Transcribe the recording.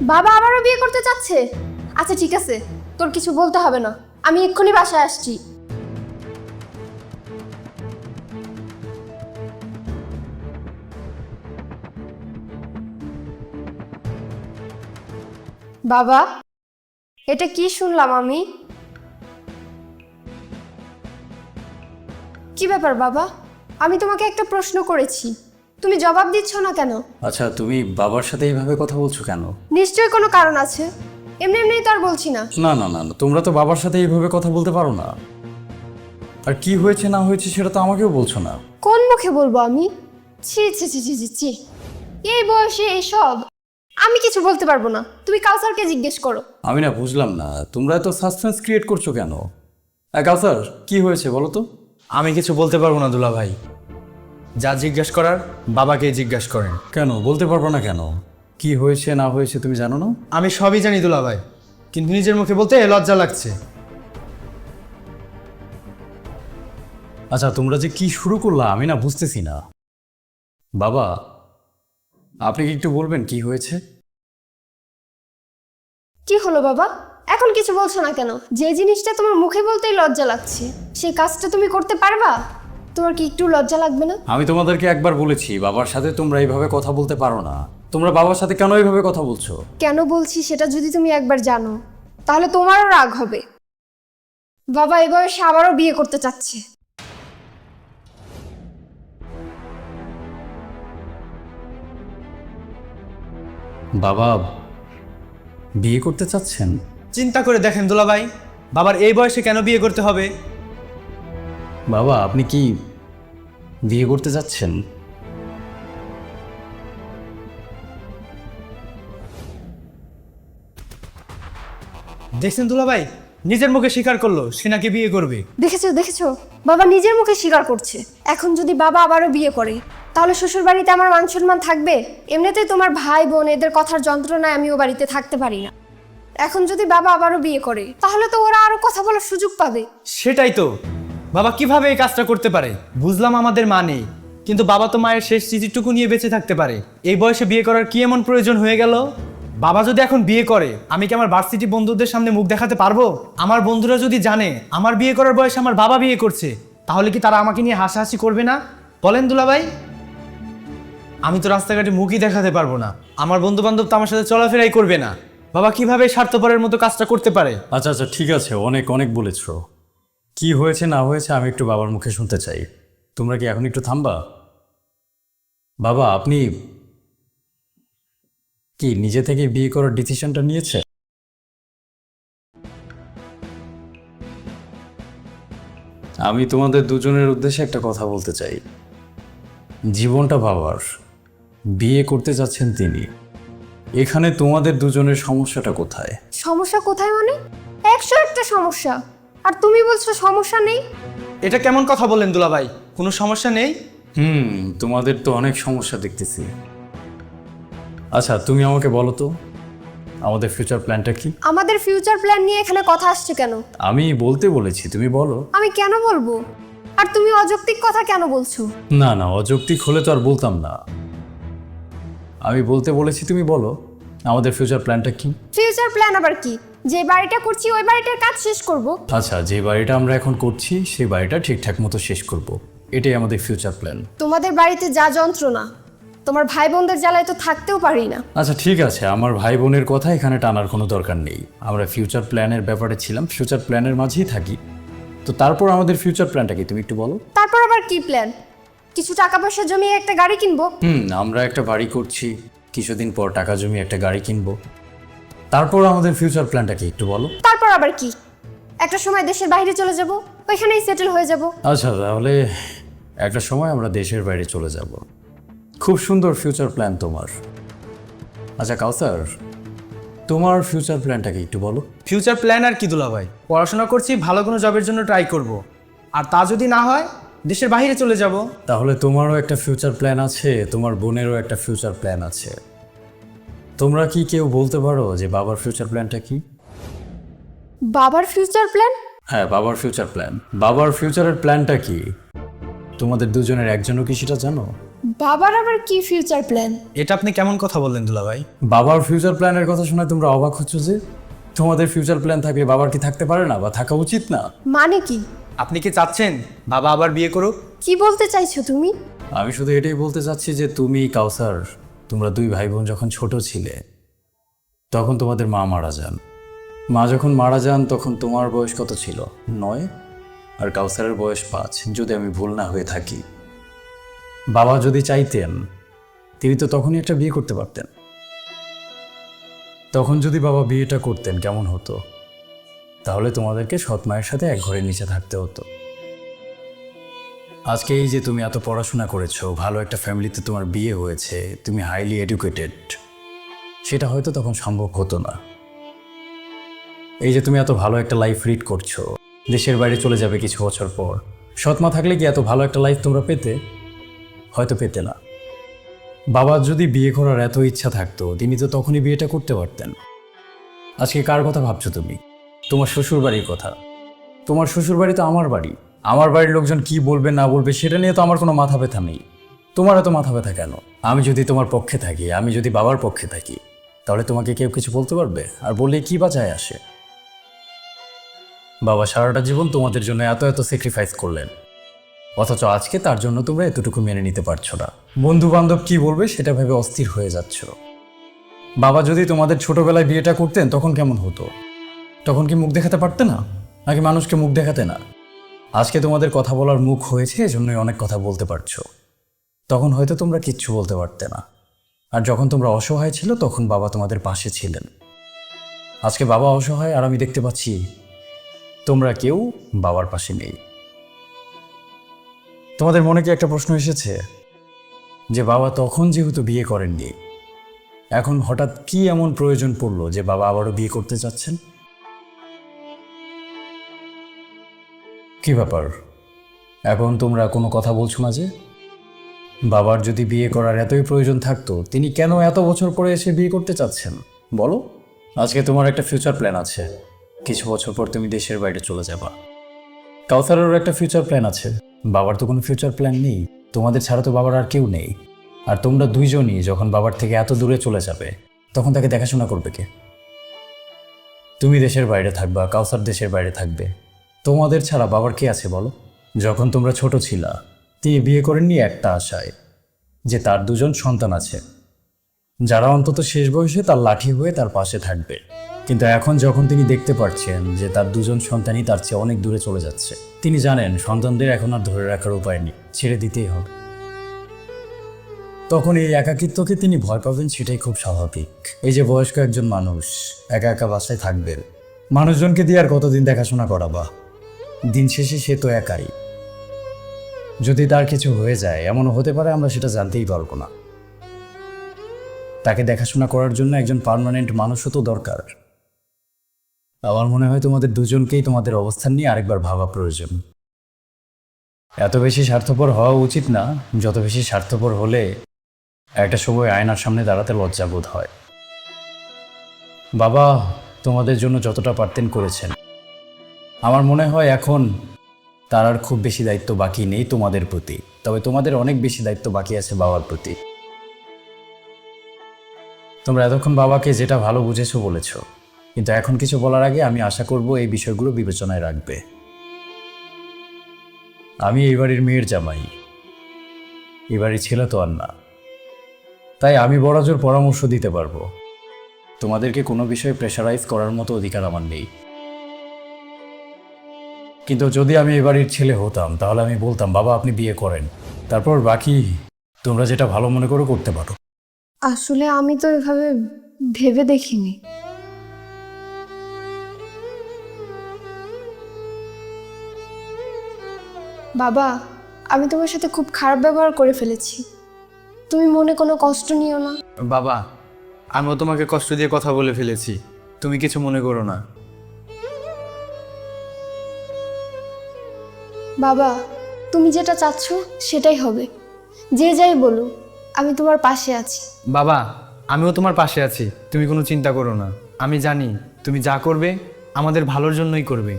বাবা আবারও বিয়ে করতে চাচ্ছে? আচ্ছা ঠিক আছে, তোর কিছু বলতে হবে না, আমি এক্ষুনি বাসায় আসছি। বাবা, এটা কি শুনলাম আমি? কি ব্যাপার বাবা? আমি তোমাকে একটা প্রশ্ন করেছি, তুমি জবাব দিচ্ছ না কেন? আচ্ছা, তুমি বাবার সাথে এইভাবে কথা বলছো কেন? নিশ্চয়ই কোনো কারণ আছে, এমনি এমনি তো আর বলছি না। না না না না, তোমরা তো বাবার সাথে এইভাবে কথা বলতে পারো না। আর কি হয়েছে না হয়েছে সেটা তো আমাকেও বলছো না। কোন মুখে বলবো আমি? ছি ছি ছি ছি ছি ছি, এই বয়সে এসব আমি কিছু বলতে পারবো না, তুমি কাউসারকে জিজ্ঞেস করো। আমি না বুঝলাম না, তোমরা এত সাসপেন্স ক্রিয়েট করছো কেন? কাউসার, কি হয়েছে বলো তো? আমি কিছু বলতে পারবো না দুলা ভাই, যা জিজ্ঞেস করার বাবাকে জিজ্ঞেস করেন। কেন বলতে পারবো না কেন? কি হয়েছে না হয়েছে তুমি জানো না? আমি সবই জানি দুলা ভাই, কিন্তু নিজের মুখে বলতে লজ্জা লাগছে। আচ্ছা, তোমরা যে কি শুরু করলা আমি না বুঝতেছি না। বাবা, আপনি কি একটু বলবেন কি হয়েছে? কি হলো বাবা, এখন কিছু বলছো না কেন? যে জিনিসটা তোমার মুখে বলতেই লজ্জা লাগছে, সেই কাজটা তুমি করতে পারবা? তোমার কি একটু লজ্জা লাগবে না? আমি তোমাদেরকে একবার বলেছি বাবার সাথে তোমরা এইভাবে কথা বলতে পারো না। তোমরা বাবার সাথে কেন এইভাবে কথা বলছো? কেন বলছি সেটা যদি তুমি একবার জানো, তাহলে তোমারও রাগ হবে। বাবা এই বয়সে আবারও বিয়ে করতে চাচ্ছে। বাবা বিয়ে করতে চাচ্ছেন? চিন্তা করে দেখেন দুলা ভাই, বাবার এই বয়সে কেন বিয়ে করতে হবে? বাবা আপনি কি বিয়ে করতে চাচ্ছেন? দেখছেন দুলা ভাই, নিজের মুখে স্বীকার করলো সে নাকি বিয়ে করবে। দেখেছো দেখেছো, বাবা নিজের মুখে স্বীকার করছে। এখন যদি বাবা আবারও বিয়ে করে, তাহলে শ্বশুর বাড়িতে আমার মান সম্মান থাকবে? এমনিতেই তোমার ভাই বোন এদের কথার যন্ত্রণায় আমিও বাড়িতে থাকতে পারি না। এখন যদি বাবা আবারও বিয়ে করে, তাহলে তো ওরা আরো কথা বলার সুযোগ পাবে। সেটাই তো, বাবা কিভাবে এই কাজটা করতে পারে? বুঝলাম আমাদের মা নেই, কিন্তু বাবা তো মায়ের শেষ স্মৃতিটুকু নিয়ে বেঁচে থাকতে পারে। এই বয়সে বিয়ে করার কি এমন প্রয়োজন হয়ে গেল? বাবা যদি এখন বিয়ে করে, আমি কি আমার ভার্সিটি বন্ধুদের সামনে মুখ দেখাতে পারবো? আমার বন্ধুরা যদি জানে আমার বিয়ে করার বয়সে আমার বাবা বিয়ে করছে, তাহলে কি তারা আমাকে নিয়ে হাসাহাসি করবে না? বলেন দুলাভাই। আমি তো রাস্তাঘাটে মুখই দেখাতে পারবো না, আমার বন্ধু বান্ধব তো আমার সাথে চলাফেরাই করবে না। বাবা কিভাবে স্বার্থপরের মতো কাজটা করতে পারে? আচ্ছা আচ্ছা ঠিক আছে, অনেক অনেক বলেছো। কি হয়েছে না হয়েছে আমি একটু বাবার মুখে শুনতে চাই। তোমরা কি এখন একটু থামবা? বাবা আপনি কি নিজে থেকে বিয়ে করার ডিসিশনটা নিয়েছে? আমি তোমাদের দুজনের উদ্দেশ্যে একটা কথা বলতে চাই। জীবনটা বাবার, বিয়ে করতে যাচ্ছেন তিনি। এখানে তোমাদের দুজনের সমস্যাটা কোথায়? সমস্যা কোথায় মানে? 101টা সমস্যা, আর তুমি বলছো সমস্যা নেই? এটা কেমন কথা বললেন দুলাভাই? কোনো সমস্যা নেই? তোমাদের তো অনেক সমস্যা দেখতেছি। আচ্ছা তুমি আমাকে বলো তো, আমাদের ফিউচার প্ল্যানটা কি? আমাদের ফিউচার প্ল্যান নিয়ে এখানে কথা আসছে কেন? আমি বলতে বলেছি, তুমি বলো। আমি কেন বলবো? আর তুমি অযৌক্তিক কথা কেন বলছো? না না, অযৌক্তিক হলে তো আর বলতাম না। আমি বলতে বলেছি, তুমি বলো আমাদের ফিউচার প্ল্যানটা কি? ফিউচার প্ল্যান আবার কি? যে বাড়িটা করছি ওই বাড়িটার কাজ শেষ করব। আচ্ছা, যে বাড়িটা আমরা এখন করছি সেই বাড়িটা ঠিকঠাক মতো শেষ করব, এটাই আমাদের ফিউচার প্ল্যান। তোমাদের বাড়িতে যা যন্ত্রণা, তোমার ভাই বোনদের জ্বালায় তো থাকতেও পারি না। আচ্ছা ঠিক আছে, আমার ভাই বোনের কথা এখানে টানার কোনো দরকার নেই। আমরা ফিউচার প্ল্যানের ব্যাপারে ছিলাম, ফিউচার প্ল্যানের মাঝেই থাকি। তো তারপর আমাদের ফিউচার প্ল্যানটা কি তুমি একটু বলো। তারপর আবার কি প্ল্যান? কিছু টাকা পয়সা জমিয়ে একটা গাড়ি কিনবো। আমরা একটা বাড়ি করছি, কিছুদিন পর টাকা জমিয়ে একটা গাড়ি কিনবো। তারপর আমাদের ফিউচার প্ল্যানটা কি একটু বলো। তারপর আবার কি? একটা সময় দেশের বাইরে চলে যাব, ওইখানেই সেটেল হয়ে যাব। আচ্ছা তাহলে একটা সময় আমরা দেশের বাইরে চলে যাব। খুব সুন্দর ফিউচার প্ল্যান তোমার। আচ্ছা কাউসার, তোমার ফিউচার প্ল্যানটা কি একটু বলো। ফিউচার প্ল্যান আর কি দুলাভাই, পড়াশোনা করছি, ভালো কোনো জবের জন্য ট্রাই করব। আর তা যদি না হয় দেশের বাইরে চলে যাব। তাহলে তোমারও একটা ফিউচার প্ল্যান আছে, তোমার বোনেরও একটা ফিউচার প্ল্যান আছে। তোমরা কি কেউ বলতে পারো যে বাবার ফিউচার প্ল্যানটা কি? বাবার ফিউচার প্ল্যান? হ্যাঁ, বাবার ফিউচার প্ল্যান। বাবার ফিউচারের প্ল্যানটা কি তোমাদের দুজনের একজনও কি সেটা জানো? বাবার আবার কি ফিউচার প্ল্যান? এটা আপনি কেমন কথা বললেন দুলাভাই? বাবার ফিউচার প্ল্যানের কথা শুনে তোমরা অবাক হচ্ছ যে? তোমাদের ফিউচার প্ল্যান থাকলে বাবার কি থাকতে পারে না বা থাকা উচিত না? মানে কি? আপনি কি চাচ্ছেন বাবা আবার বিয়ে করুক? কি বলতে চাইছো তুমি? আমি শুধু এটাই বলতে চাচ্ছি যে তুমি কাউসার, তোমরা দুই ভাই বোন যখন ছোট ছিলে তখন তোমাদের মা মারা যান। মা যখন মারা যান তখন তোমার বয়স কত ছিল? 9, আর কাউসারের বয়স 5, যদি আমি ভুল না হয়ে থাকি। বাবা যদি চাইতেন তিনি তো তখনই একটা বিয়ে করতে পারতেন। তখন যদি বাবা বিয়েটা করতেন কেমন হতো? তাহলে তোমাদেরকে সৎ মায়ের সাথে এক ঘরের নিচে থাকতে হতো। আজকে এই যে তুমি এত পড়াশোনা করেছো, ভালো একটা ফ্যামিলিতে তোমার বিয়ে হয়েছে, তুমি হাইলি এডুকেটেড, সেটা হয়তো তখন সম্ভব হতো না। এই যে তুমি এত ভালো একটা লাইফ লিড করছো, দেশের বাইরে চলে যাবে কিছু বছর পর, সৎমা থাকলে কি এত ভালো একটা লাইফ তোমরা পেতে? হয়তো পেতে না। বাবার যদি বিয়ে করার এত ইচ্ছা থাকতো তিনি তো তখনই বিয়েটা করতে পারতেন। আজকে কার কথা ভাবছো তুমি? তোমার শ্বশুর বাড়ির কথা। তোমার শ্বশুর বাড়ি তো আমার বাড়ি। আমার বাড়ির লোকজন কি বলবে না বলবে সেটা নিয়ে তো আমার কোনো মাথা ব্যথা নেই। তোমার এত মাথা ব্যথা কেন? আমি যদি তোমার পক্ষে থাকি, আমি যদি বাবার পক্ষে থাকি, তাহলে তোমাকে কেউ কিছু বলতে পারবে? আর বললে কি বা যায় আসে? বাবা সারাটা জীবন তোমাদের জন্য এত এত স্যাক্রিফাইস করলেন, অথচ আজকে তার জন্য তোমরা এতটুকু মেনে নিতে পারছো না। বন্ধু বান্ধব কি বলবে সেটা ভেবে অস্থির হয়ে যাচ্ছ। বাবা যদি তোমাদের ছোটবেলায় বিয়েটা করতেন তখন কেমন হতো? তখন কি মুখ দেখাতে পারতে না? নাকি মানুষকে মুখ দেখাতে না? আজকে তোমাদের কথা বলার মুখ হয়েছে, এজন্যই অনেক কথা বলতে পারছো। তখন হয়তো তোমরা কিচ্ছু বলতে পারতে না। আর যখন তোমরা অসহায় ছিল তখন বাবা তোমাদের পাশে ছিলেন। আজকে বাবা অসহায় আর আমি দেখতে পাচ্ছি তোমরা কেউ বাবার পাশে নেই। তোমাদের মনে কি একটা প্রশ্ন এসেছে যে বাবা তখন যেহেতু বিয়ে করেননি, এখন হঠাৎ কি এমন প্রয়োজন পড়লো যে বাবা আবারও বিয়ে করতে চাচ্ছেন? কি ব্যাপার, এখন তোমরা কোনো কথা বলছো না যে? বাবার যদি বিয়ে করার এতই প্রয়োজন থাকতো তিনি কেন এত বছর পরে এসে বিয়ে করতে চাচ্ছেন বলো? আজকে তোমার একটা ফিউচার প্ল্যান আছে, কিছু বছর পর তুমি দেশের বাইরে চলে যাবা। কাউসারেরও একটা ফিউচার প্ল্যান আছে, বাবার তো কোনো ফিউচার প্ল্যান নেই। তোমাদের ছাড়া তো বাবার আর কেউ নেই। আর তোমরা দুইজনই যখন বাবার থেকে এত দূরে চলে যাবে তখন তাকে দেখাশোনা করবে কে? তুমি দেশের বাইরে থাকবা, কাউসার দেশের বাইরে থাকবে, তোমাদের ছাড়া বাবার কে আছে বলো? যখন তোমরা ছোট ছিলা তিনি বিয়ে করেননি একটা আশায় যে তার দুজন সন্তান আছে, যারা অন্তত শেষ বয়সে তার লাঠি হয়ে তার পাশে থাকবে। কিন্তু এখন যখন তিনি দেখতে পাচ্ছেন যে তার দুজন সন্তানই তার চেয়ে অনেক দূরে চলে যাচ্ছে, তিনি জানেন সন্তানদের এখন আর ধরে রাখার উপায় নেই, ছেড়ে দিতেই হবে। তখন এই একাকিত্বকে তিনি ভয় পাবেন, সেটাই খুব স্বাভাবিক। এই যে বয়স্ক একজন মানুষ একা একা বাসায় থাকবে, মানুষজনকে দিয়ে আর কতদিন দেখাশোনা করাবা? দিন শেষে সে তো একাই। যদি তার কিছু হয়ে যায়, এমনও হতে পারে আমরা সেটা জানতেই পারবো না। তাকে দেখাশোনা করার জন্য একজন পার্মানেন্ট মানুষও তো দরকার। আমার মনে হয় তোমাদের দুজনকেই তোমাদের অবস্থান নিয়ে আরেকবার ভাবা প্রয়োজন। এত বেশি স্বার্থপর হওয়া উচিত না, যত বেশি স্বার্থপর হলে একটা সময় আয়নার সামনে দাঁড়াতে লজ্জা বোধ হয়। বাবা তোমাদের জন্য যতটা পারতেন করেছেন, আমার মনে হয় এখন তার আর খুব বেশি দায়িত্ব বাকি নেই তোমাদের প্রতি। তবে তোমাদের অনেক বেশি দায়িত্ব বাকি আছে বাবার প্রতি। তোমরা এতক্ষণ বাবাকে যেটা ভালো বুঝেছো বলেছো, কিন্তু এখন কিছু বলার আগে আমি আশা করব এই বিষয়গুলো বিবেচনায় রাখবে। আমি এই বাড়ির মেয়ের জামাই, এই বাড়ির ছেলে তো আর না, তাই আমি বড়জোর পরামর্শ দিতে পারবো। তোমাদেরকে কোনো বিষয়ে প্রেশারাইজ করার মতো অধিকার আমার নেই। কিন্তু যদি আমি এই বাড়ির ছেলে হতাম তাহলে আমি বলতাম বাবা আপনি বিয়ে করেন, তারপর বাকি তোমরা যেটা ভালো মনে করো করতে পারো। আসলে আমি তো এভাবে ভেবে দেখিনি। বাবা, আমি তোমার সাথে খুব খারাপ ব্যবহার করে ফেলেছি, তুমি মনে কোনো কষ্ট নিও না। বাবা, আমিও তোমাকে কষ্ট দিয়ে কথা বলে ফেলেছি, তুমি কিছু মনে করো না। বাবা, তুমি যেটা চাচ্ছ সেটাই হবে, যে যাই বলুক আমি তোমার পাশে আছি। বাবা, আমিও তোমার পাশে আছি, তুমি কোনো চিন্তা করো না। আমি জানি তুমি যা করবে আমাদের ভালোর জন্যই করবে।